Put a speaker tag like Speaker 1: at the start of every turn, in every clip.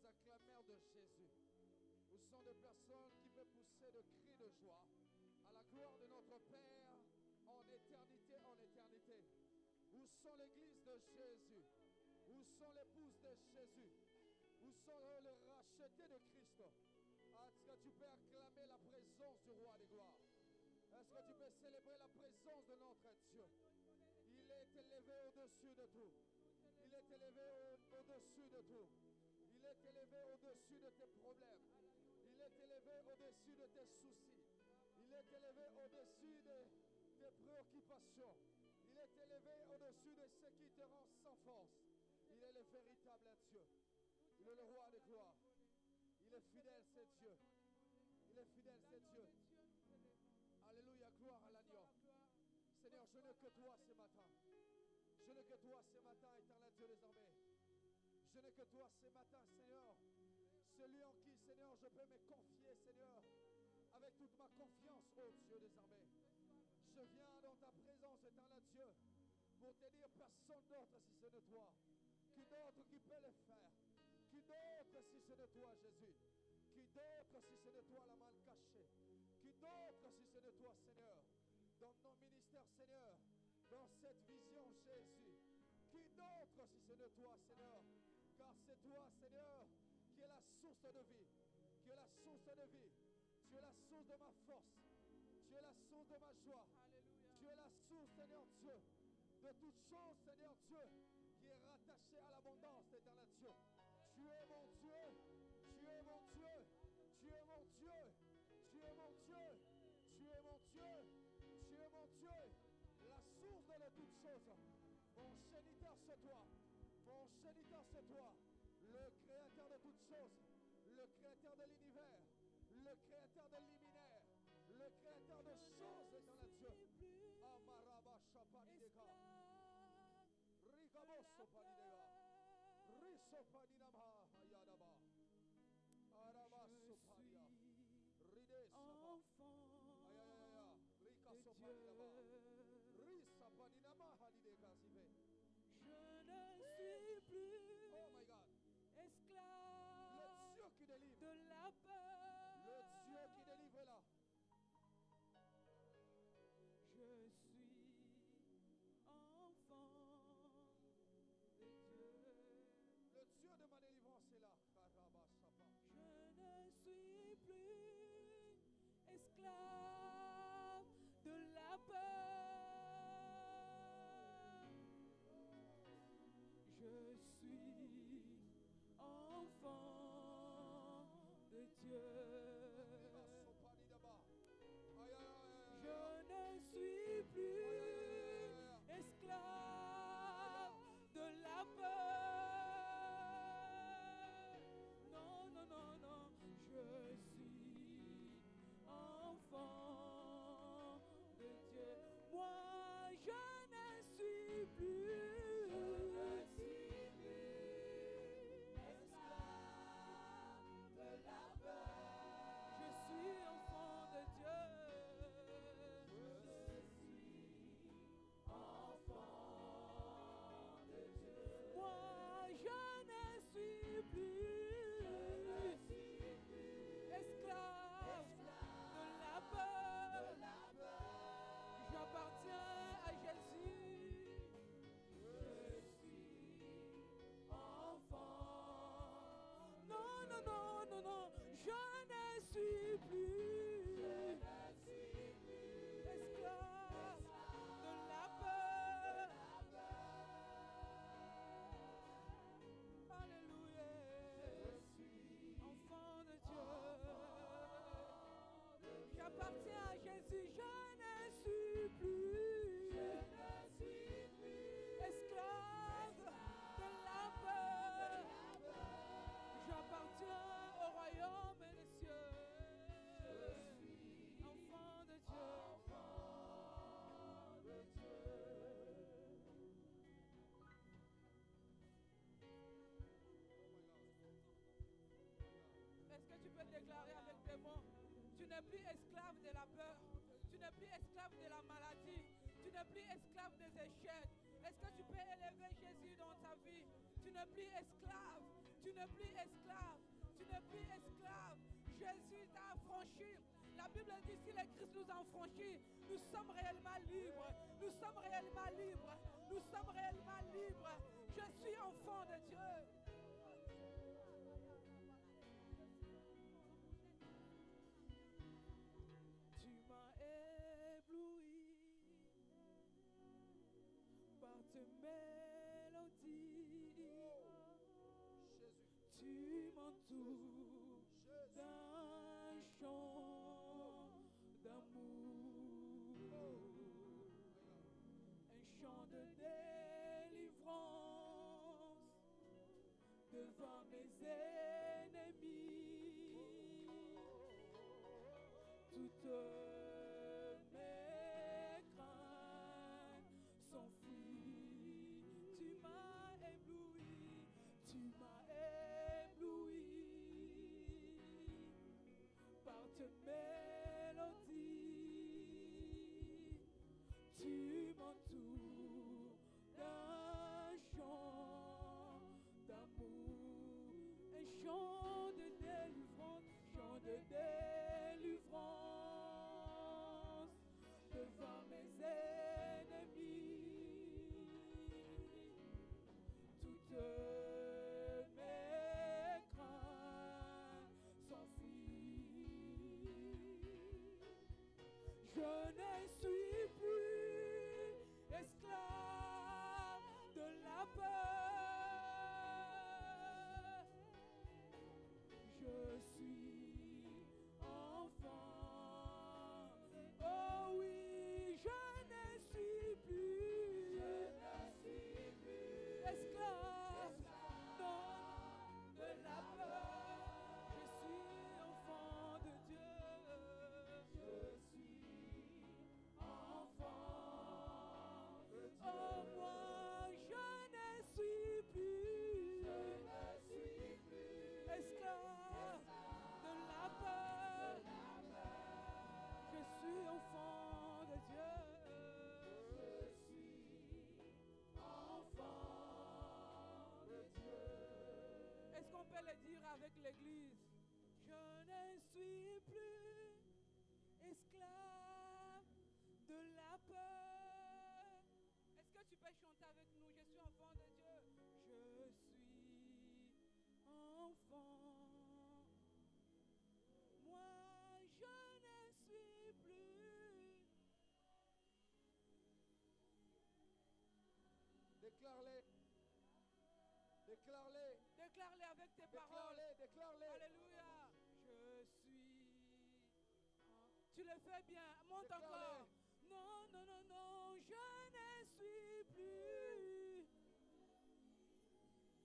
Speaker 1: des acclameurs de Jésus? Où sont des personnes qui peuvent pousser de cris de joie à la gloire de notre Père en éternité, en éternité? Où sont l'église de Jésus? Où sont l'épouse de Jésus? Où sont les rachetés de Christ? Est-ce que tu peux acclamer la présence du roi des gloires? Est-ce que tu peux célébrer la présence de notre Dieu? Il est élevé au-dessus de tout. Il est élevé au-dessus de tout. Il est élevé au-dessus de tes problèmes. Il est élevé au-dessus de tes soucis. Il est élevé au-dessus de tes préoccupations. Il est élevé au-dessus de ce qui te rend sans force. Il est le véritable Dieu. Il est le roi de gloire. Il est fidèle, c'est Dieu. Il est fidèle, c'est Dieu. Alléluia, gloire à l'agneau. Seigneur, je n'ai que toi ce matin. Je n'ai que toi ce matin, éternel Dieu des armées. Je n'ai que toi ce matin, Seigneur. Celui en qui, Seigneur, je peux me confier, Seigneur, avec toute ma confiance, ô Dieu des armées. Je viens dans ta présence, éternel Dieu, pour te dire personne d'autre si ce n'est toi. Qui d'autre qui peut le faire? Qui d'autre si ce n'est toi, Jésus? Qui d'autre si ce n'est toi, la main cachée? Qui d'autre si ce n'est toi, Seigneur? Dans nos ministères, Seigneur, dans cette vision, Jésus. Qui d'autre si ce n'est toi, Seigneur? Car c'est toi, Seigneur, qui est la source de vie. Qui est la source de vie. Tu es la source de ma force. Tu es la source de ma joie. Alléluia. Tu es la source, Seigneur Dieu, de toute chose, Seigneur Dieu, qui est rattachée à l'abondance, éternel Dieu. Tu es mon Dieu. Tu es mon Dieu. Tu es mon Dieu. Tu es mon Dieu. Tu es mon Dieu. Tu es mon Dieu. La source de toutes choses. Mon géniteur, c'est toi. Mon géniteur, c'est toi. Le créateur de toutes choses. Le créateur de l'univers. Le créateur de l'imminaire. Le créateur de choses est dans la Dieu. Amaraba Chapanidega. Rigaboso Panidega. Riso Paninama Yadaba. Arabaso Pania. Ride Sapa. Ayaya. Rika Sopanidaba. Risa Paninama Halidega Sive.
Speaker 2: Je ne suis plus.
Speaker 1: Oh my God.
Speaker 2: Esclave.
Speaker 1: Le Dieu qui délivre.
Speaker 2: De la peur.
Speaker 1: Le Dieu qui délivre est là.
Speaker 2: Je suis enfant de Dieu.
Speaker 1: Le Dieu de ma délivrance est là.
Speaker 2: Je ne suis plus esclave de la peur. Je suis enfant de Dieu. Je ne suis plus esclave de la peur. Non, non, non, non. Je suis enfant de Dieu. Moi, je ne suis plus. Tu n'es plus esclave de la peur. Tu n'es plus esclave de la maladie. Tu n'es plus esclave des échecs. Est-ce que tu peux élever Jésus dans ta vie? Tu n'es plus esclave Tu n'es plus esclave. Tu n'es plus esclave. Jésus t'a affranchi. La Bible dit si le Christ nous a affranchis, nous sommes réellement libres. Nous sommes réellement libres. Nous sommes réellement libres. Je suis enfant de Dieu. Tu m'as ébloui par tes mélodies. Tu m'entoures d'un chant d'amour, un chant de délivrance devant mes ennemis. Toutes mes craintes s'enfuient. Tu m'as ébloui, tu m'as ébloui par tes mélodies. Tu m'entoures d'un chant d'amour, un chant de délivrance, chant de délivrance devant mes ennemis. Toutes mes craintes s'enfuient. Je ne suis plus esclave de la peur. Je suis enfant. Oh oui, je ne suis plus esclave non, de la peur. Je suis enfant de Dieu. Je suis enfant de Dieu. Oh moi, je ne suis plus esclave de la peur. Je suis enfant de Dieu. Je suis enfant de Dieu. Est-ce qu'on peut le dire avec l'église? Je ne suis plus esclave de la peur. Est-ce que tu peux chanter avec nous? Je suis enfant de Dieu. Je suis enfant. Moi, je ne suis plus.
Speaker 1: Déclare-les. Déclare-les.
Speaker 2: Déclare-les avec tes paroles.
Speaker 1: Déclare-les. Déclare-les.
Speaker 2: Alléluia. Je suis. Tu le fais bien. Monte
Speaker 1: Déclare-les.
Speaker 2: encore. Non, non, non, non. Je ne suis plus.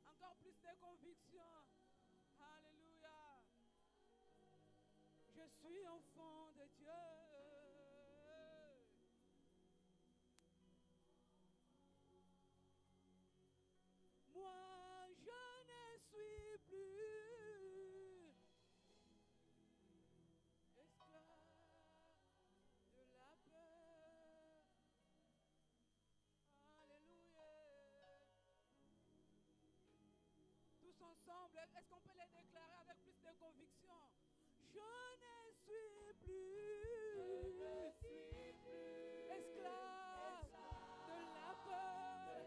Speaker 2: Encore plus de conviction. Alléluia. Je suis enfant de Dieu. Moi, je ne suis plus esclave de la peur. Alléluia. Tous ensemble, est-ce qu'on peut les déclarer avec plus de conviction? Je ne suis plus esclave de la peur.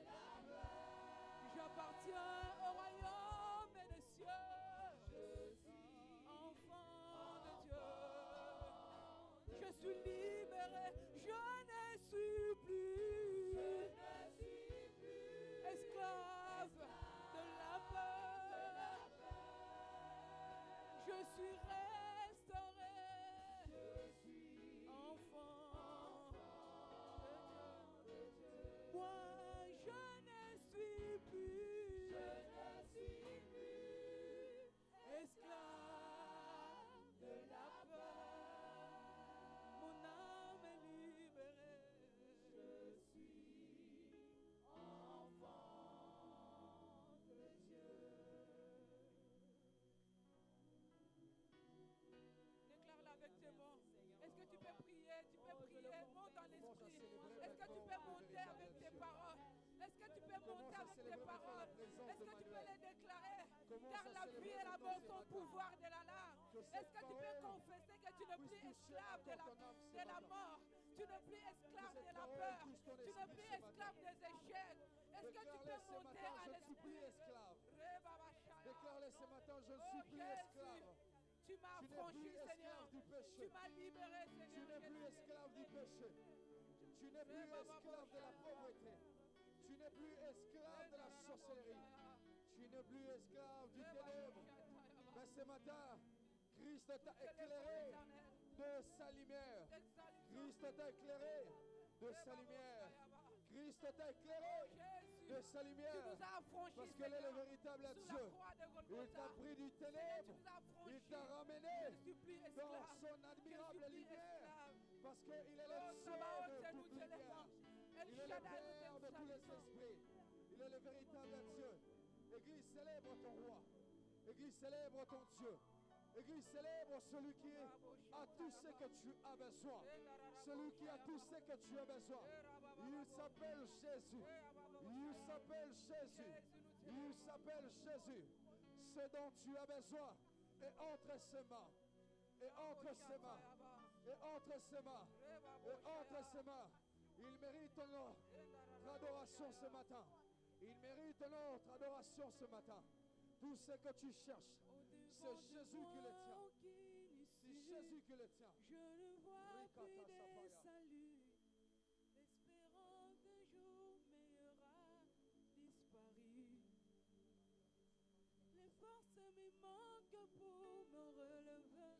Speaker 2: J'appartiens au royaume des cieux. Je suis enfant de Dieu. Je suis libéré. Je ne suis plus esclave de la peur. Je suis restauré. Je suis enfant de Dieu. Moi, je ne suis plus esclave de la peur. Mon âme car la vie et la mort sont au pouvoir de la langue. Est-ce que tu peux confesser que tu n'es plus esclave de la mort? Tu n'es plus esclave de la peur. Tu n'es plus esclave des échecs. Est-ce que tu peux monter en esprit?
Speaker 1: Déclare-le ce matin, je ne suis plus esclave.
Speaker 2: Tu m'as affranchi, Seigneur. Tu m'as libéré, Seigneur.
Speaker 1: Tu n'es plus esclave du péché. Tu n'es plus esclave de la pauvreté. Tu n'es plus esclave de la sorcellerie. Tu n'es plus esclave du ténèbre. Mais ce matin, Christ t'a éclairé de sa lumière. Christ t'a éclairé de sa lumière. Christ t'a éclairé de sa lumière. Parce qu'elle est le véritable Dieu. Il t'a pris du ténèbre. Il t'a ramené dans son admirable lumière. Parce qu'il est le Dieu de toute lumière. Il est le Père de tous les esprits. Il est le véritable Dieu. Église, célèbre ton roi. Église, célèbre ton Dieu. Église, célèbre celui qui a tout ce que tu as besoin. Celui qui a tout ce que tu as besoin. Il s'appelle Jésus. Il s'appelle Jésus. Il s'appelle Jésus. Ce dont tu as besoin est entre ses mains. Et entre ses mains. Et entre ses mains. Et entre ses mains. Il mérite notre adoration ce matin. Il mérite notre adoration ce matin. Tout ce que tu cherches, c'est Jésus qui le tient. C'est Jésus qui le tient.
Speaker 2: Je ne vois plus de salut. L'espérance d'un jour meilleur a disparu. Les forces me manquent pour me relever.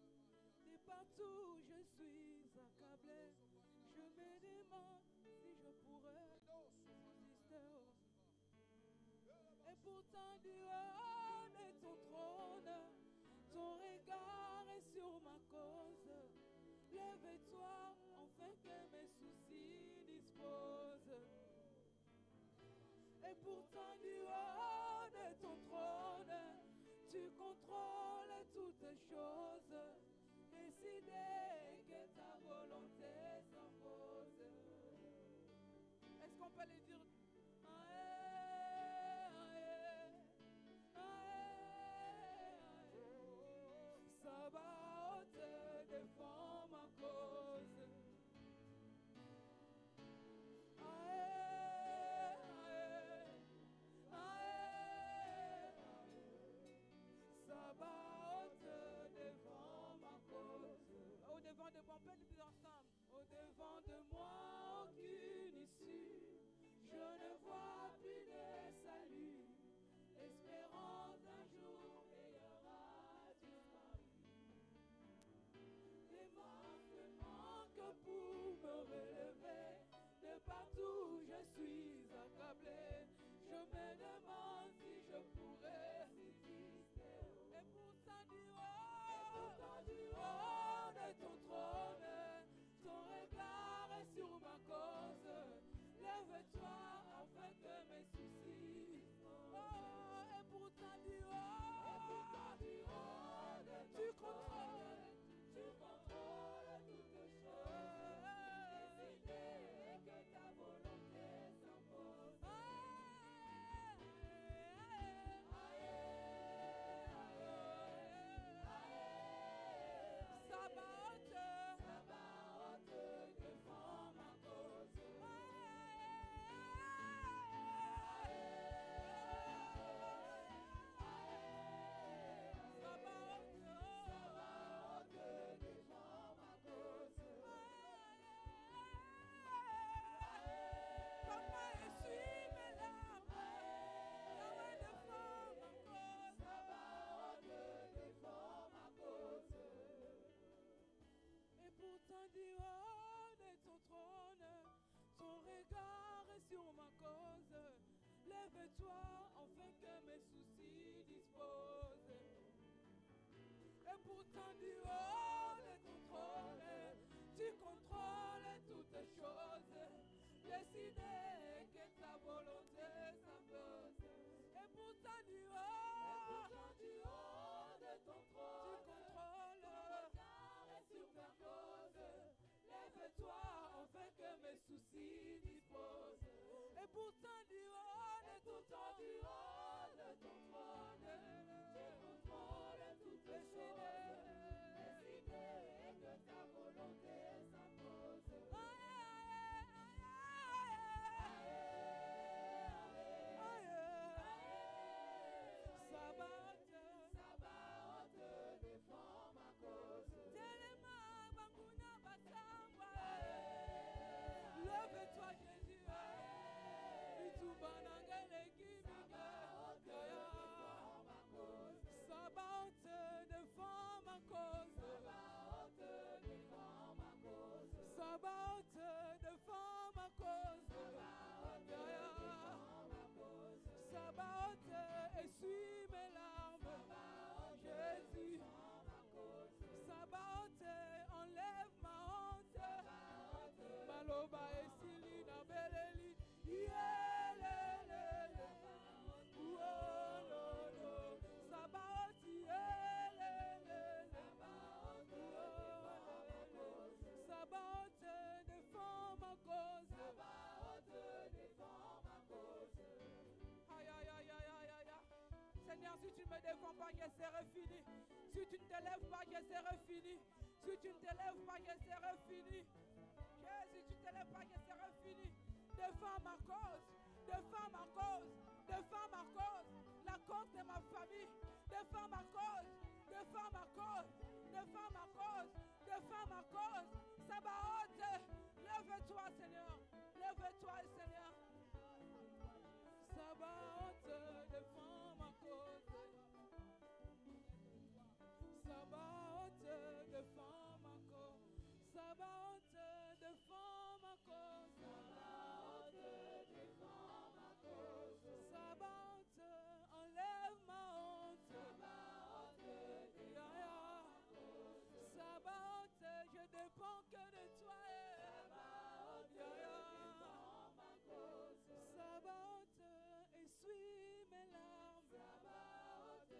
Speaker 2: De partout je suis accablé. Je me demande si je pourrais résister. Et pourtant du haut de ton trône, ton regard est sur ma cause. Lève-toi afin que mes soucis disposent. Et pourtant du haut de ton trône, tu contrôles toutes choses. Décidez que ta volonté s'impose. Est-ce qu'on peut le dire? Sabaoth défend ma cause. Sabaoth défend ma cause. Au devant de moi, on peut le dire ensemble. Au devant de moi, aucune issue. Je ne vois plus de salut. L'espérance d'un jour meilleur a disparu. Les manques me manquent pour me relever. De partout je suis accablé. Je me demande si je pourrais résister. Et pourtant du haut de ton trône, ton regard est sur ma cause. Lève-toi afin que mes soucis. Et pourtant du haut de tu contrôles toutes choses. Décidez que ta volonté s'impose. Sabaoth défend ma cause. Du haut de ton trône, ton regard est sur ma cause. Lève-toi afin que mes soucis disposent. Et pourtant du haut de ton trône, tu contrôles toutes choses. Décidez que ta volonté s'impose. Et pourtant du haut de ton trône, tu contrôles toutes choses. Lève-toi afin que mes soucis disposent. Et pourtant du haut de ton trône, tu si tu ne me défends pas, je serai fini. Si tu ne te lèves pas, je serai fini. Si tu ne te lèves pas, je serai fini. Si tu ne te lèves pas, je serai fini. Défends ma cause. Défends ma cause. Défends ma cause. La cause de ma famille. Défends ma cause. Défends ma cause. Défends ma cause. Défends ma cause. Sabaoth, lève-toi, Seigneur. Lève-toi, Seigneur. Sabaoth, défends ma cause. Sabaoth, défends ma cause. Sabaoth, défends ma cause. Sabaoth, défends ma cause. Sabaoth, enlève ma honte. Sabaoth, défends ma cause. Sabaoth, je dépends que de toi. Sabaoth, défends ma cause. Sabaoth, essuie mes larmes. Sabaoth,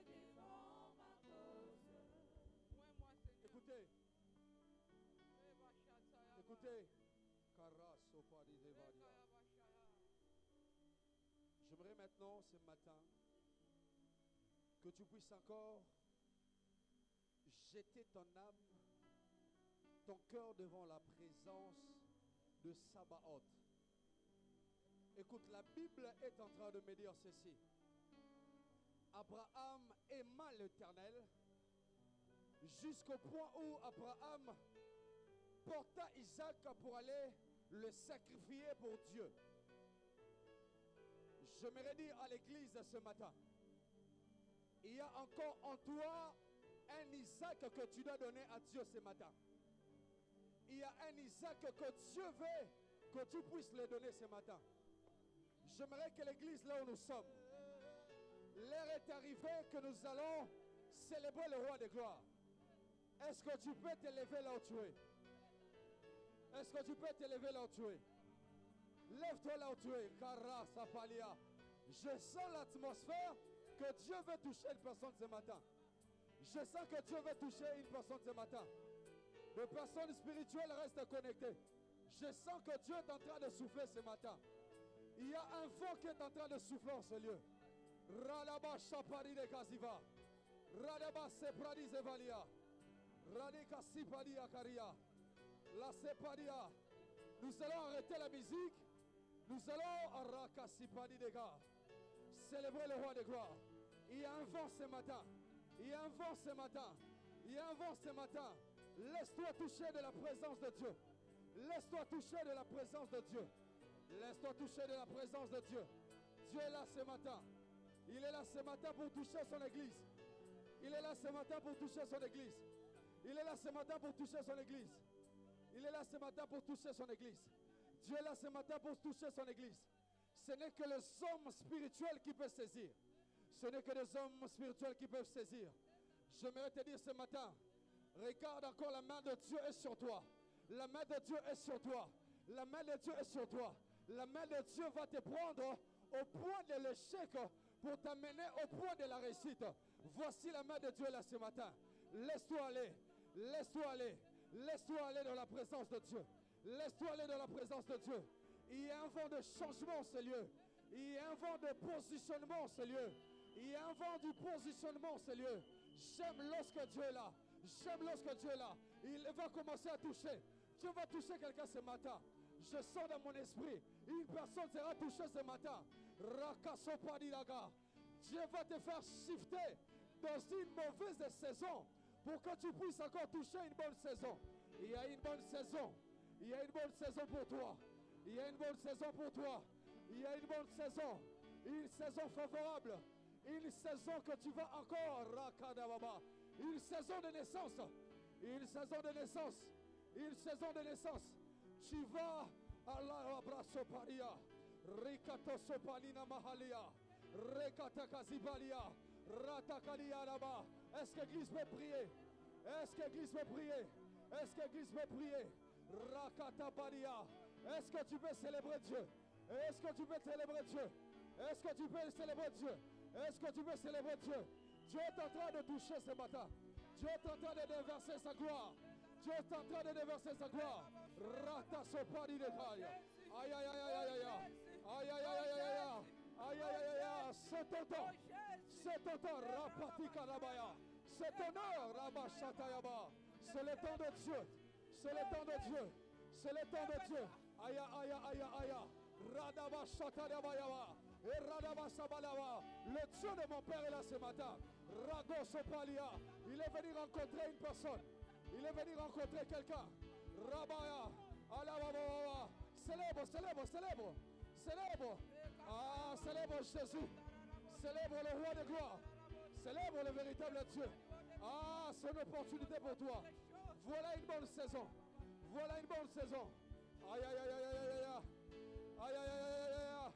Speaker 2: défends ma cause. Moi, Seigneur.
Speaker 1: Écoutez, écoutez. J'aimerais maintenant, ce matin, que tu puisses encore jeter ton âme, ton cœur devant la présence de Sabaoth. Écoute, la Bible est en train de me dire ceci. Abraham aima l'Éternel jusqu'au point où Abraham porta Isaac pour aller le sacrifier pour Dieu. J'aimerais dire à l'église ce matin, il y a encore en toi un Isaac que tu dois donner à Dieu ce matin. Il y a un Isaac que Dieu veut que tu puisses le donner ce matin. J'aimerais que l'église, là où nous sommes, l'heure est arrivée que nous allons célébrer le roi de gloire. Est-ce que tu peux t'élever là où tu es? Est-ce que tu peux t'élever là où tu es? Lève-toi là où tu es. Je sens l'atmosphère que Dieu veut toucher une personne ce matin. Je sens que Dieu veut toucher une personne ce matin. Les personnes spirituelles restent connectées. Je sens que Dieu est en train de souffler ce matin. Il y a un vent qui est en train de souffler en ce lieu. Radaba Shapari de Kaziva. Radaba Sepradi Zevalia. Radika Sipadi Akaria. La Sepadia. Nous allons arrêter la musique. Nous allons Araka Sipadi de Ga. Célébrer le roi de gloire. Il y a un vent ce matin. Il y a un vent ce matin. Il y a un vent ce matin. Laisse-toi toucher de la présence de Dieu. Laisse-toi toucher de la présence de Dieu. Laisse-toi toucher de la présence de Dieu. Dieu est là ce matin. Il est là ce matin pour toucher son église. Il est là ce matin pour toucher son église. Il est là ce matin pour toucher son église. Il est là ce matin pour toucher son église. Dieu est là ce matin pour toucher son église. Ce n'est que les hommes spirituels qui peuvent saisir. Ce n'est que les hommes spirituels qui peuvent saisir. J'aimerais te dire ce matin, regarde encore, la main de Dieu est sur toi. La main de Dieu est sur toi. La main de Dieu est sur toi. La main de Dieu va te prendre au point de l'échec pour t'amener au point de la réussite. Voici la main de Dieu là ce matin. Laisse-toi aller. Laisse-toi aller. Laisse-toi aller dans la présence de Dieu. Laisse-toi aller dans la présence de Dieu. Il y a un vent de changement en ce lieu. Il y a un vent de positionnement en ce lieu. Il y a un vent du positionnement en ce lieu. J'aime lorsque Dieu est là. J'aime lorsque Dieu est là. Il va commencer à toucher. Dieu va toucher quelqu'un ce matin. Je sens dans mon esprit, une personne sera touchée ce matin. Dieu va te faire shifter dans une mauvaise saison pour que tu puisses encore toucher une bonne saison. Il y a une bonne saison. Il y a une bonne saison pour toi. Il y a une bonne saison pour toi. Il y a une bonne saison. Une saison favorable. Une saison que tu vas encore. Une saison de naissance. Une saison de naissance. Une saison de naissance. Tu vas à l'Abrasoparia. Rikatosopanina Mahalia. Rekatakazibalia. Ratakalia là-bas. Est-ce que l'église peut prier? Est-ce que l'église peut prier? Est-ce que l'église peut prier? Rakatabalia. Est-ce que tu peux célébrer Dieu? Est-ce que tu peux célébrer Dieu? Est-ce que tu peux célébrer Dieu? Est-ce que tu peux célébrer Dieu? Dieu est en train de toucher ce matin. Dieu est en train de déverser sa gloire. Dieu est en train de déverser sa gloire. Rata sopari de taille. Aïe aïe aïe aïe aïe aïe. Aïe aïe aïe aïe aïe. Aïe, aïe, aïe, aïe. C'est ton temps. C'est ton temps. Rapati Karabaya. C'est ton heure. Rabashatayaba. C'est le temps de Dieu. C'est le temps de Dieu. C'est le temps de Dieu. Aïe, aïe, aïe, aïe. Radabashatayaba. Et Radabasabalaba. Le Dieu de mon père est là ce matin. Ragosopalia. Il est venu rencontrer une personne. Il est venu rencontrer quelqu'un. Rabaya. Alababa. Célèbre, célèbre, célèbre. Célèbre. Ah, célèbre Jésus. Célèbre le roi de gloire. Célèbre le véritable Dieu. Ah, c'est une opportunité pour toi. Voilà une bonne saison. Voilà une bonne saison. Aïe, aïe, aïe, aïe, aïe, aïe. Aïe, aïe, aïe, aïe, aïe.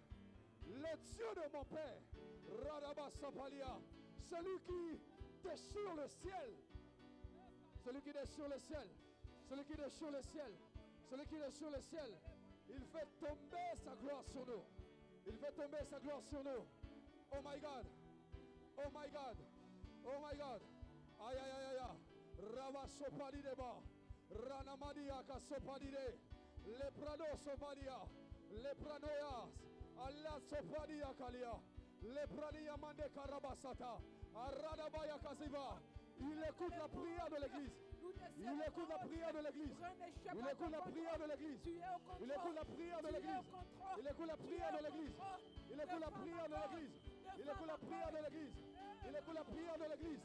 Speaker 1: Le Dieu de mon père, Radabasapalia, celui qui déchire le ciel, celui qui déchire le ciel, celui qui déchire le ciel, celui qui déchire le ciel, il fait tomber sa gloire sur nous. Il fait tomber sa gloire sur nous. Oh my God, oh my God, oh my God. Aïe, aïe, aïe, aïe. Ravasopalideba, Ranamadia Kasopalide, les prados sopalia, les pranoyas. Allah sopadia kalia, le pradia mande karabasata, aradabaya kaziva. Il écoute la prière de l'église. Il écoute la prière de l'église. Il écoute la prière de l'église. Il écoute la prière de l'église. Il écoute la prière de l'église. Il écoute la prière de l'église. Il écoute la prière de l'église. Il écoute la prière de l'église.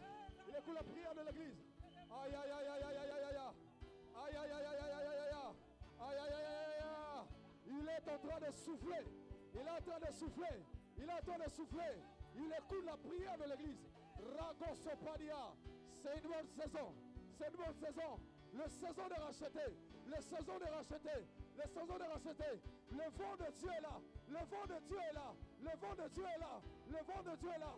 Speaker 1: Il écoute la prière de l'église. Aïe aïe aïe aïe aïe aïe aïe aïe. Aïe aïe aïe aïe aïe aïe aïe aïe. Aïe aïe aïe aïe aïe. Il est en train de souffler. Il est en train de souffler. Il est en train de souffler. Il écoute la prière de l'église. Ragosopadia. C'est une bonne saison. C'est une bonne saison. Le saison de racheter. Le saison de racheter. Le saison de racheter. Le vent de Dieu est là. Le vent de Dieu est là. Le vent de Dieu est là. Le vent de Dieu est là.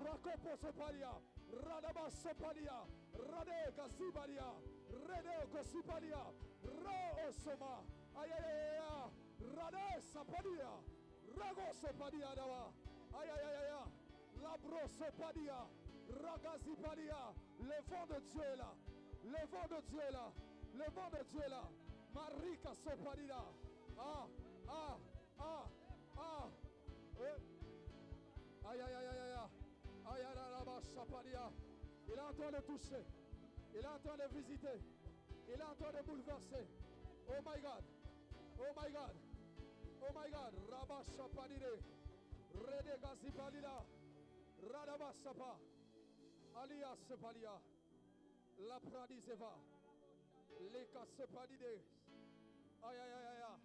Speaker 1: Rakoposopadia. Radabasopadia. Rade Kasibadia. Rede Kosipadia. Raosoma. Aïe aïe aïe aïe. Rade Sapadia. Ragosopadia dava. Aïe aïe aïe aïe. Labrosopadia. Ragazipadia. Le vent de Dieu est là. Le vent de Dieu est là. Le vent de Dieu est là. Marika Sopadida. Ah, ah, ah, ah. Aïe, aïe, aïe, aïe, aïe. Aïe, aïe, aïe, aïe. Il est en train de toucher. Il est en train de visiter. Il est en train de bouleverser. Oh my God. Oh my God. Oh my God. Rabashapadide. Redegazipalida. Radabasapa. Alias Sepalia. La Pradiseva. Les Cassepadides. Aïe, aïe, aïe, aïe.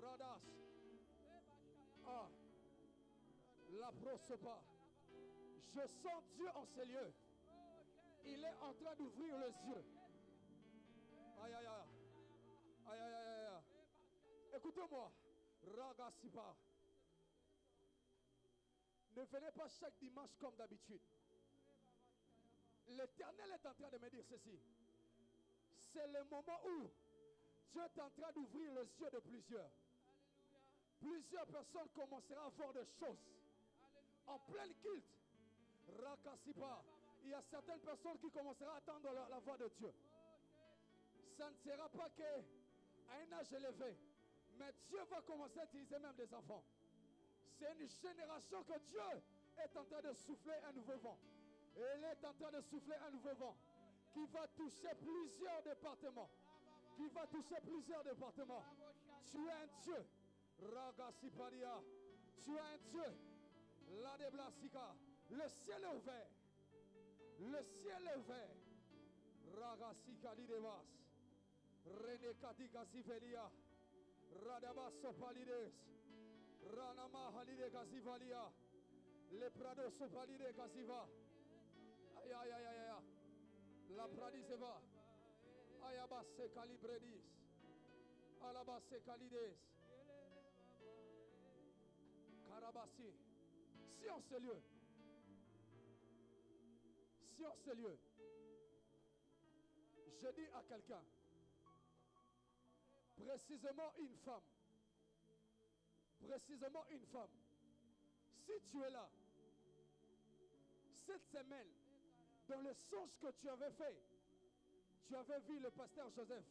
Speaker 1: Radas. Ah. La Prosopa. Je sens Dieu en ces lieux. Il est en train d'ouvrir les yeux. Aïe, aïe, aïe. Aïe, aïe, aïe, aïe. Écoutez-moi. Ragasipa. Ne venez pas chaque dimanche comme d'habitude. L'Éternel est en train de me dire ceci. C'est le moment où Dieu est en train d'ouvrir les yeux de plusieurs. Plusieurs personnes commenceront à voir des choses. En plein culte. Rakasipa. Il y a certaines personnes qui commenceront à attendre la voix de Dieu. Ça ne sera pas qu'à un âge élevé. Mais Dieu va commencer à utiliser même des enfants. C'est une génération que Dieu est en train de souffler un nouveau vent. Et il est en train de souffler un nouveau vent qui va toucher plusieurs départements. Qui va toucher plusieurs départements. Tu es un Dieu. Ragasipadia. Tu es un Dieu. La déblasika. Le ciel est ouvert. Le ciel est ouvert. Ragasika lidevas. Renekati kasifelia. Radabasopalides. Ranama halide kasivalia. Le prado sopalide kasiva. Aïe aïe aïe aïe aïe. La pradiseva. Ayabase calibredis. Alabase calides. Karabasi. Si en ce lieu. Si en ce lieu. Je dis à quelqu'un. Précisément une femme. Précisément une femme. Si tu es là. Cette semaine. Dans le songe que tu avais fait. Tu avais vu le pasteur Joseph.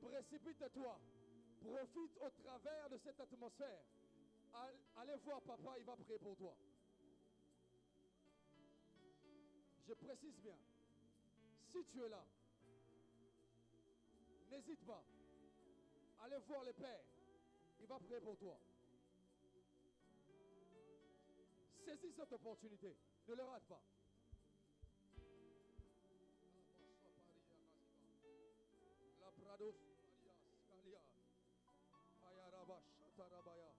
Speaker 1: Précipite-toi. Profite au travers de cette atmosphère. Allez voir papa, il va prier pour toi. Je précise bien. Si tu es là, n'hésite pas. Allez voir le Père. Il va prier pour toi. Saisis cette opportunité. Ne le rate pas. La Prados, Scalia, Ayaraba, Shatarabaya.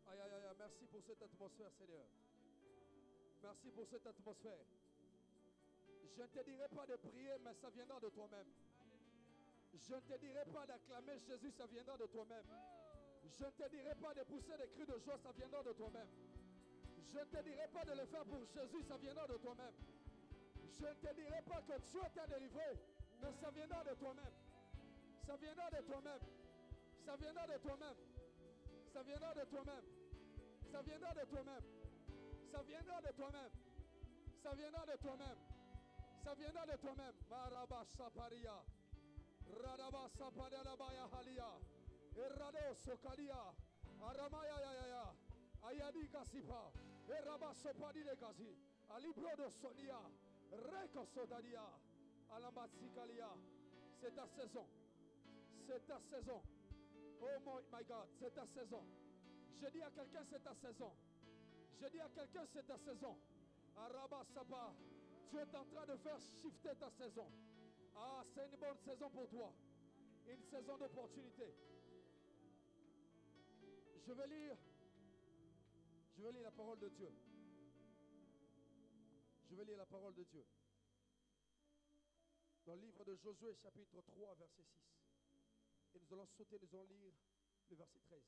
Speaker 1: Aïe, aïe, aïe, merci pour cette atmosphère, Seigneur. Merci pour cette atmosphère. Je ne te dirai pas de prier, mais ça viendra de toi-même. Je ne te dirai pas d'acclamer Jésus, ça viendra de toi-même. Je ne te dirai pas de pousser des cris de joie, ça viendra de toi-même. Je ne te dirai pas de le faire pour Jésus, ça viendra de toi-même. Je ne te dirai pas que Dieu t'a délivré, mais ça viendra de toi-même. Ça viendra de toi-même. Ça viendra de toi-même. Ça viendra de toi-même. Ça viendra de toi-même. Ça viendra de toi-même. Ça viendra de toi-même. Ça viendra de toi-même. Maraba Saparia. Radaba Saparia Labaya Halia. Errado Sokalia. Aramaya Yaya. Ayadi Kasipa. Eraba Sopadi de Kasi. Alibro de Sonia. Reko Sodadia. Alamatsikalia. C'est ta saison. C'est ta saison. Oh my God, c'est ta saison. Je dis à quelqu'un, c'est ta saison. Je dis à quelqu'un, c'est ta saison. Araba Sapa, tu es en train de faire shifter ta saison. Ah, c'est une bonne saison pour toi. Une saison d'opportunité. Je vais lire la parole de Dieu. Je vais lire la parole de Dieu. Dans le livre de Josué, chapitre 3, verset 6. Et nous allons sauter, nous allons lire le verset 13.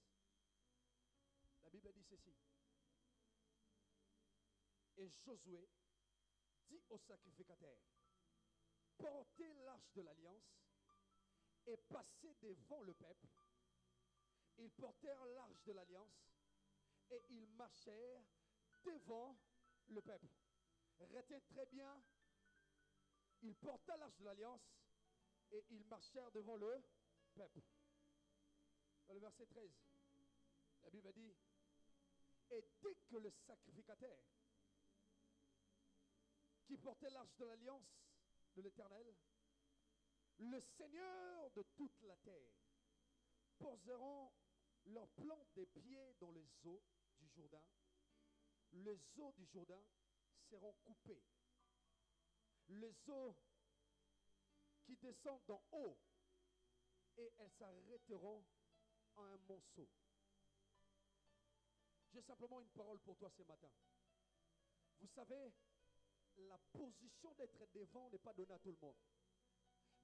Speaker 1: La Bible dit ceci. Et Josué dit aux sacrificateurs, portez l'arche de l'alliance et passez devant le peuple. Ils portèrent l'arche de l'alliance et ils marchèrent devant le peuple. Retiens très bien, ils portaient l'arche de l'alliance et ils marchèrent devant le peuple. Dans le verset 13, la Bible dit, et dès que le sacrificateur qui portait l'arche de l'alliance de l'Éternel, le Seigneur de toute la terre, poseront leurs plantes des pieds dans les eaux du Jourdain, les eaux du Jourdain seront coupées. Les eaux qui descendent d'en haut, et elles s'arrêteront en un monceau. J'ai simplement une parole pour toi ce matin. Vous savez, la position d'être devant n'est pas donnée à tout le monde.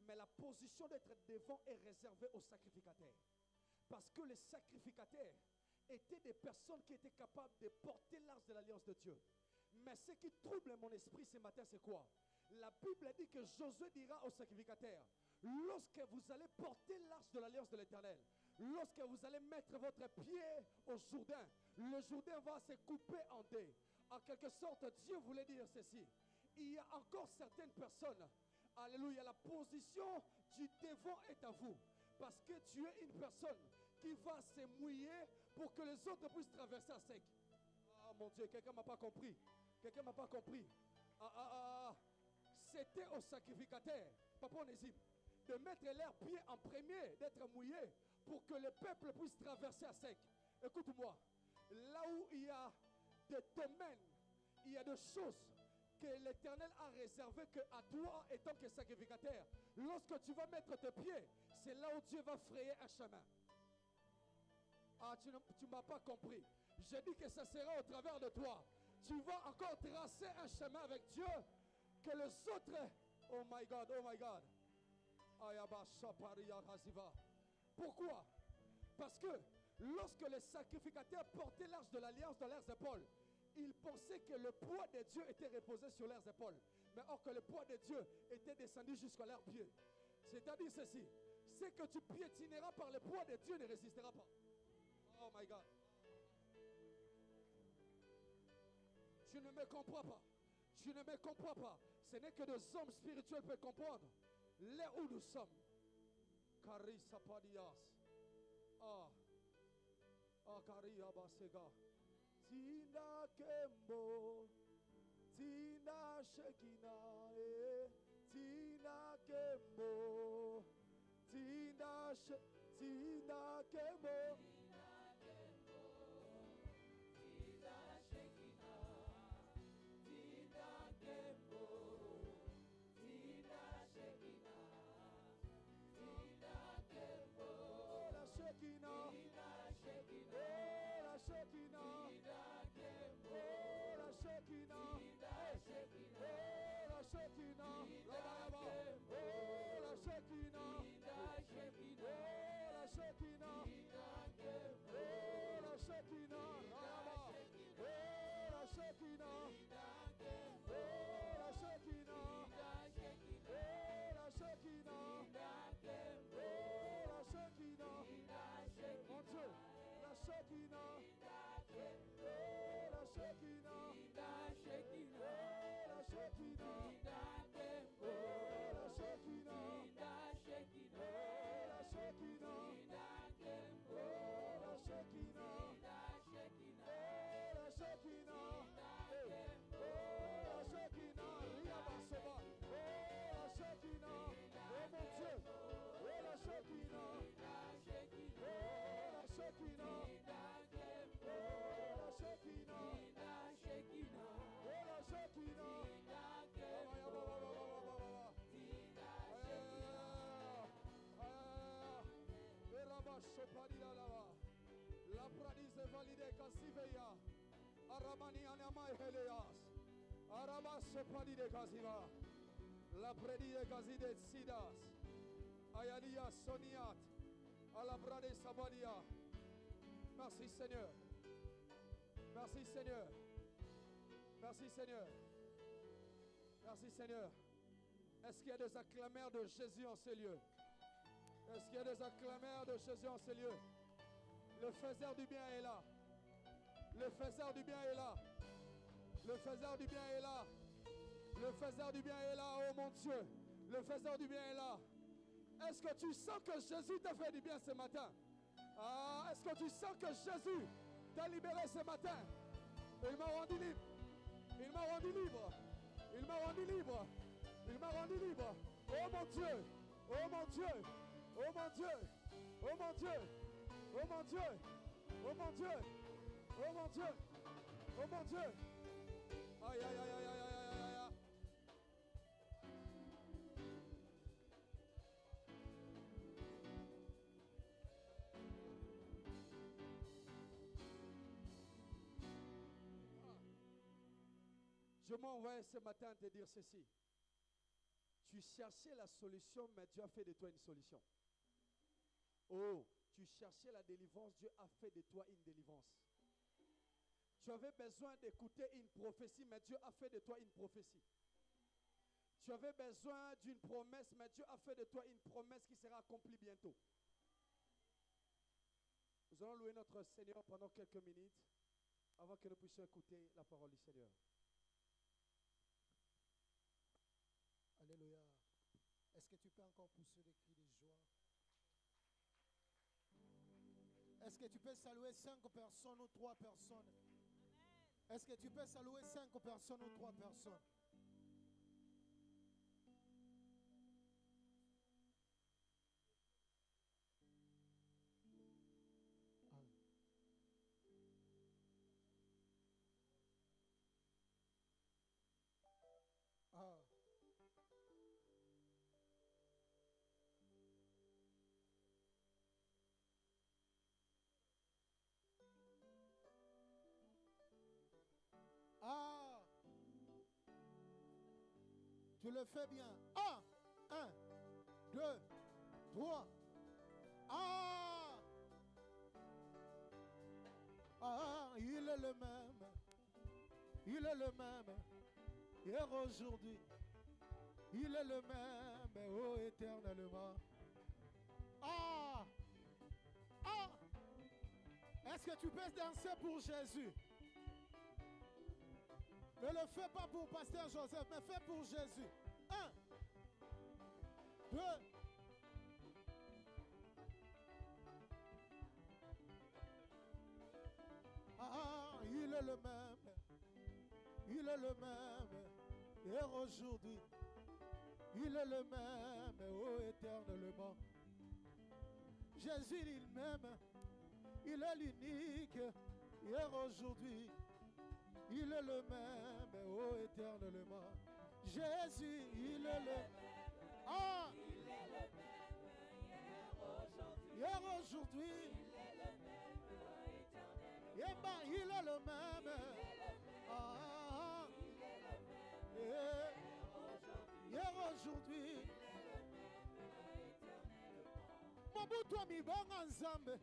Speaker 1: Mais la position d'être devant est réservée aux sacrificateurs. Parce que les sacrificateurs étaient des personnes qui étaient capables de porter l'arche de l'alliance de Dieu. Mais ce qui trouble mon esprit ce matin, c'est quoi? La Bible dit que Josué dira aux sacrificateurs, lorsque vous allez porter l'arche de l'alliance de l'Éternel, lorsque vous allez mettre votre pied au Jourdain, le Jourdain va se couper en deux. En quelque sorte, Dieu voulait dire ceci. Il y a encore certaines personnes, alléluia, la position du devant est à vous. Parce que tu es une personne qui va se mouiller pour que les autres puissent traverser à sec. Ah mon Dieu, quelqu'un ne m'a pas compris. Quelqu'un ne m'a pas compris. C'était au sacrificateur, Papa Onésime, de mettre leurs pieds en premier, d'être mouillés pour que le peuple puisse traverser à sec. Écoute-moi, là où il y a des domaines, il y a des choses que l'Éternel a réservées que à toi, étant que sacrificateur, lorsque tu vas mettre tes pieds, c'est là où Dieu va frayer un chemin. Ah, tu ne m'as pas compris. Je dis que ça sera au travers de toi. Tu vas encore tracer un chemin avec Dieu que les autres... Oh my God, oh my God. Pourquoi? Parce que lorsque les sacrificateurs portaient l'arche de l'alliance dans leurs épaules, ils pensaient que le poids de Dieu était reposé sur leurs épaules. Mais or que le poids de Dieu était descendu jusqu'à leurs pieds. C'est-à-dire ceci, c'est que tu piétineras par le poids de Dieu ne résistera pas. Oh my God. Tu ne me comprends pas. Tu ne me comprends pas. Ce n'est que des hommes spirituels peuvent comprendre là où nous sommes. Carissa Padias. Ah. Akaria basega. Tina Kembo. Tina Shekina. Tina Kembo. Tina Kembo. La pradise valide kasiveya. Aramani anamai heleas. Arabaso padide kasiva. La predide kaside sidas. Ayalia soniat. Alabrade sabadia. Merci Seigneur. Merci Seigneur. Merci Seigneur. Merci Seigneur. Est-ce qu'il y a des acclameurs de Jésus en ce lieu? Est-ce qu'il y a des acclameurs de Jésus en ce lieu? Le faiseur du bien est là. Le faiseur du bien est là. Le faiseur du bien est là. Le faiseur du bien est là, oh mon Dieu. Le faiseur du bien est là. Est-ce que tu sens que Jésus t'a fait du bien ce matin? Ah, est-ce que tu sens que Jésus t'a libéré ce matin? Il m'a rendu libre. Il m'a rendu libre. Il m'a rendu libre. Il m'a rendu libre. Oh mon Dieu. Oh mon Dieu. Oh mon Dieu. Oh mon Dieu. Oh mon Dieu. Oh mon Dieu. Oh mon Dieu. Oh mon Dieu. Aïe, aïe, aïe, aïe, aïe, aïe, aïe, aïe. Je m'envoie ce matin te dire ceci. Tu cherchais la solution, mais Dieu a fait de toi une solution. Oh, tu cherchais la délivrance, Dieu a fait de toi une délivrance. Tu avais besoin d'écouter une prophétie, mais Dieu a fait de toi une prophétie. Tu avais besoin d'une promesse, mais Dieu a fait de toi une promesse qui sera accomplie bientôt. Nous allons louer notre Seigneur pendant quelques minutes avant que nous puissions écouter la parole du Seigneur.
Speaker 3: Alléluia. Est-ce que tu peux encore pousser des cris de joie? Est-ce que tu peux saluer 5 personnes ou 3 personnes? Est-ce que tu peux saluer 5 personnes ou 3 personnes? Ah. Ah, tu le fais bien. 1, 2, 3. Ah, il est le même. Il est le même. Hier, aujourd'hui. Il est le même. Oh, éternellement. Ah, est-ce que tu peux danser pour Jésus? Ne le fais pas pour Pasteur Joseph, mais fais pour Jésus. 1, 2. est le même. Il est le même. Hier, aujourd'hui. Il est le même. Oh, éternellement. Jésus, il m'aime. Il est l'unique. Hier, aujourd'hui. Il est le même. Oh, éternellement. Jésus, il est le même. Ah!
Speaker 2: Il est le même
Speaker 3: Hier, aujourd'hui. Il est le même. Ah! Hier, aujourd'hui. Mobutu amibanga nzambe.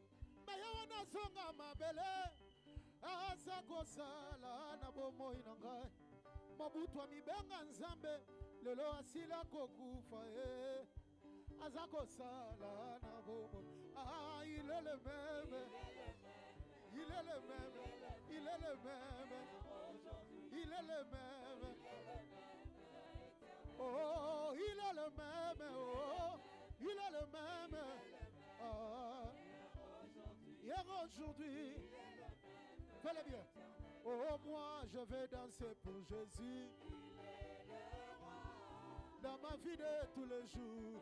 Speaker 3: Mayawa nazonga mabele. Azako sala na bomoi na ngai. Mobutu amibanga nzambe. Lelo asila kokufa azako sala na bomoi. Ah, il est le même. Il est le même. Il est le même. Il est le même. Oh, il est le même. Oh, il est le même. Ah, hier, aujourd'hui. Fais-le bien. Oh, moi, je vais danser pour Jésus. Dans ma vie de tous les jours.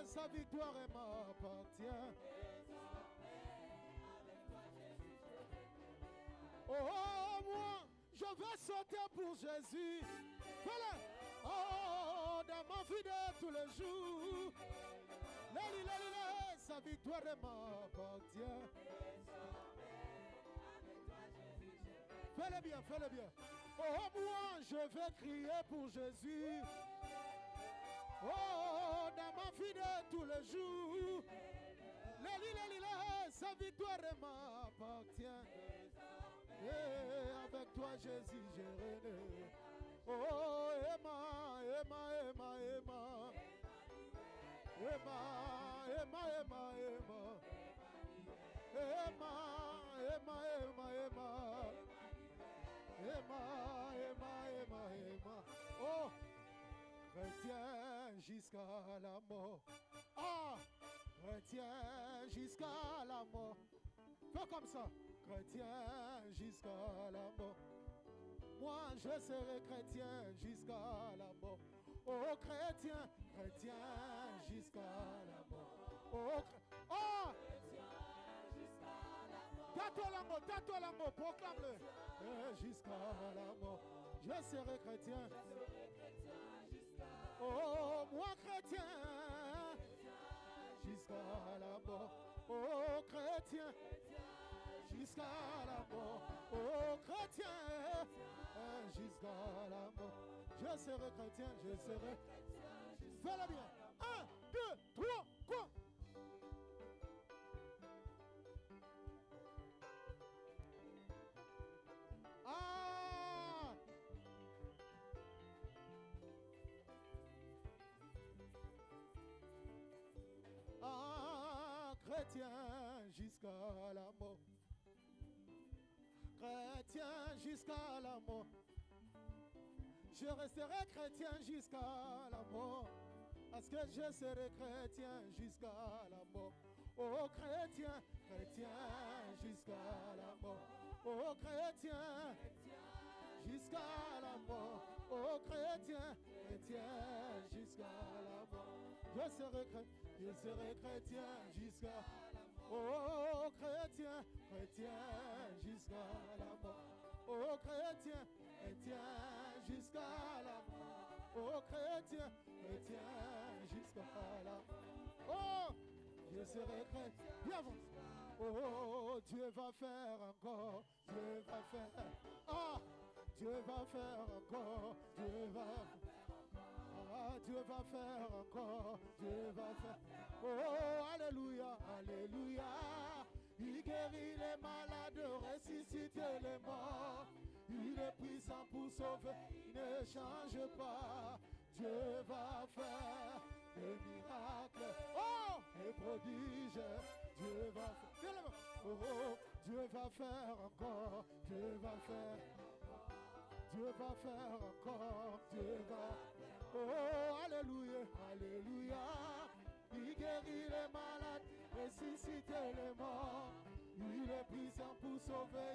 Speaker 3: Sa victoire m'appartient. Oh, moi, je vais sauter pour Jésus. Fais-le. Oh, dans ma vie de tous les jours. Sa victoire m'appartient. Fais-le bien, fais-le bien. Oh, moi, je vais crier pour Jésus. Oh, dans ma vie de tous les jours. Sa victoire m'appartient. Et avec toi, Jésus, j'ai régné. Oh, Emma. Oh, chrétien jusqu'à la mort. Ah, chrétien jusqu'à la mort. Fais comme ça. Chrétien jusqu'à la mort. Moi, je serai chrétien jusqu'à la mort. Oh, chrétien, chrétien jusqu'à la mort. Oh, Tato la mort, proclame-le. Jusqu'à la mort, je serai chrétien. Oh, moi chrétien, jusqu'à la mort. Oh, chrétien, jusqu'à la mort. Oh, chrétien, jusqu'à la mort. Je serai chrétien, je serai. Fais-le bien. 1, 2, 3, quoi? Chrétien jusqu'à la mort. Chrétien jusqu'à la mort. Je resterai chrétien jusqu'à la mort. Parce que je serai chrétien jusqu'à la mort. Oh chrétien, chrétien jusqu'à la mort. Oh chrétien, jusqu'à la mort. Oh chrétien, chrétien jusqu'à la mort. Je serai chrétien jusqu'à. Oh chrétien, chrétien jusqu'à la mort. Oh chrétien, chrétien jusqu'à la mort. Oh chrétien, chrétien jusqu'à la mort. Oh, je serai chrétien. Bien avant. Oh, Dieu va faire encore. Dieu va faire. Ah, Dieu va faire encore. Dieu va. Ah, Dieu va faire encore. Dieu va faire. Oh, alléluia, alléluia. Il guérit les malades, ressuscite les morts. Il est puissant pour sauver, il ne change pas. Dieu va faire des miracles. Oh, des prodiges. Dieu va faire. Oh, Dieu va faire encore. Dieu va faire. Dieu va faire encore. Dieu va. Oh, alléluia, alléluia. Il guérit les malades, ressuscite les morts. Il est puissant pour sauver,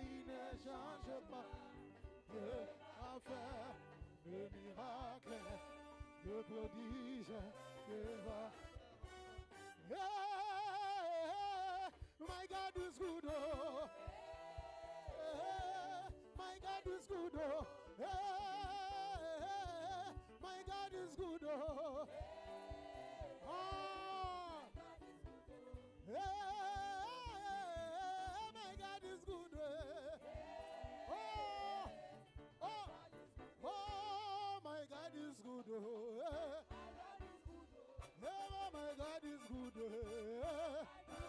Speaker 3: de prodige que va. Yeah, my God is good, oh. Yeah, my God is good, oh. Yeah, my God is good, oh. Oh. Yeah, my God is good, oh. Oh, oh, my God is good, oh. Yeah, my God is good.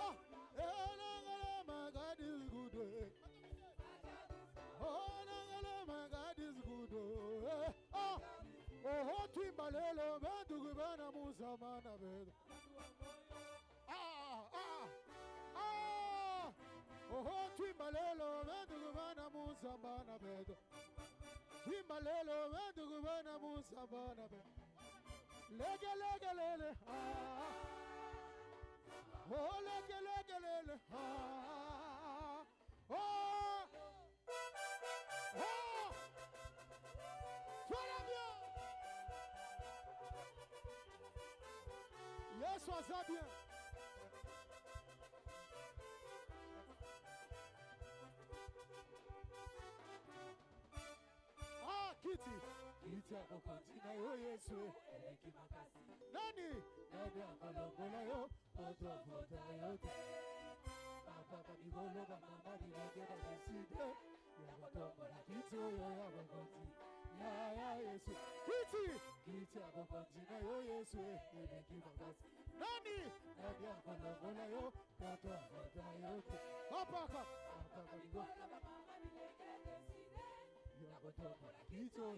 Speaker 3: Oh, yeah, my God is good. Oh, my God is good. Oh, oh, Timbalelo, Bandugubana Musamana Bed. Ah, oh, Timbalelo, Bandugubana Musamana Bed. Timbalelo, Bandugubana Musamana Bed. Lega, lega, lele, ah. Oh, lega, lega, lele, ah. Oh, oh. Sois bien. Yes, sois bien. Ah, Kitty. Kitty, I'm continue, oh, yes, Nani? Nani akalongola yo, oto fota yote. Papa bigolo ba mama bilege ba deside. Ya batombola kiti yo ya bakonti. Ya Yesu. Kiti abakonti na yo Yesu ebeki makasi. Nani? Nani akalongola yo, oto fota yote. Papa bigolo ba mama bilege deside. Ya batombola kiti yo.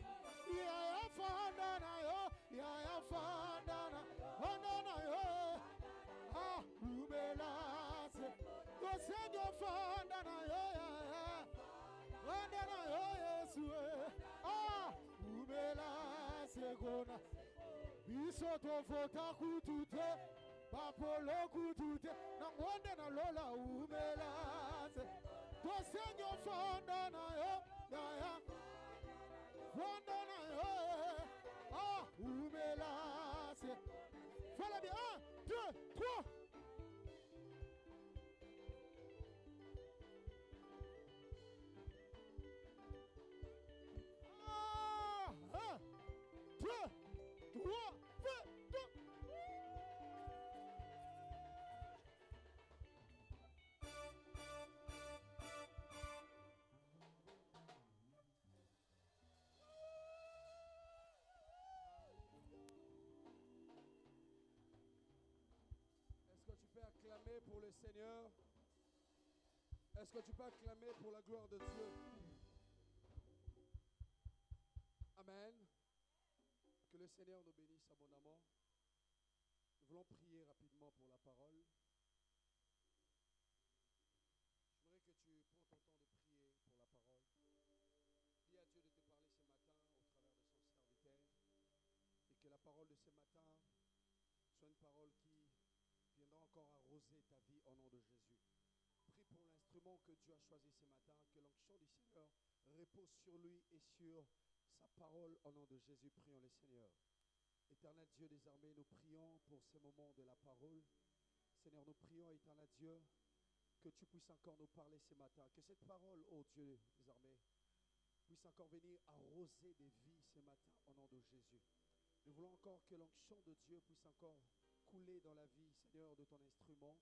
Speaker 3: Ya fanda na yo, ya fanda na yo. Ah, ubelase. Go send your fanda na yo, fanda na yo Yesu. Ah, ubelase gona. Biso to fota kutute, papolo kutute. Nangwande na lola ubelase. Go send your fanda na yo, fanda na yo. Ah, ubelase. Fais-le bien. 1, 2, 3. Ah, 1, 2, 3, 2.
Speaker 1: Est-ce que tu peux acclamer pour le Seigneur? Est-ce que tu peux acclamer pour la gloire de Dieu? Amen. Que le Seigneur nous bénisse abondamment. Nous voulons prier rapidement pour la parole. J'aimerais que tu prends ton temps de prier pour la parole. Dis à Dieu de te parler ce matin au travers de son serviteur. Et que la parole de ce matin soit une parole qui viendra encore arroser ta vie au nom de Jésus. Prie pour l'instrument que Dieu a choisi ce matin, que l'onction du Seigneur repose sur lui et sur sa parole au nom de Jésus. Prions le Seigneur. Éternel Dieu des armées, nous prions pour ces moments de la parole. Seigneur, nous prions, éternel Dieu, que tu puisses encore nous parler ce matin. Que cette parole, ô Dieu des armées, puisse encore venir arroser des vies ce matin au nom de Jésus. Nous voulons encore que l'onction de Dieu puisse encore couler dans la vie, Seigneur, de ton instrument.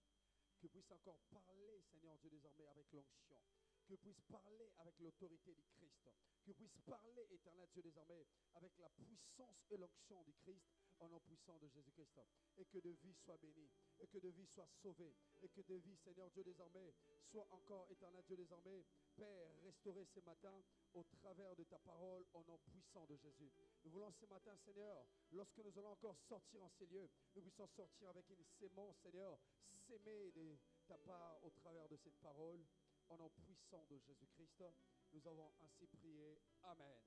Speaker 1: Que puisse encore parler, Seigneur Dieu des armées, avec l'onction. Que puisse parler avec l'autorité du Christ. Que puisse parler, éternel Dieu des armées, avec la puissance et l'onction du Christ, au nom puissant de Jésus-Christ. Et que de vie soit bénie. Et que de vie soit sauvée. Et que de vie, Seigneur Dieu des armées, soit encore, éternel Dieu des armées, Père, restauré ce matin au travers de ta parole, au nom puissant de Jésus. Nous voulons ce matin, Seigneur, lorsque nous allons encore sortir en ces lieux, nous puissions sortir avec une sémence, Seigneur, s'aimer de ta part au travers de cette parole, au nom puissant de Jésus-Christ. Nous avons ainsi prié. Amen.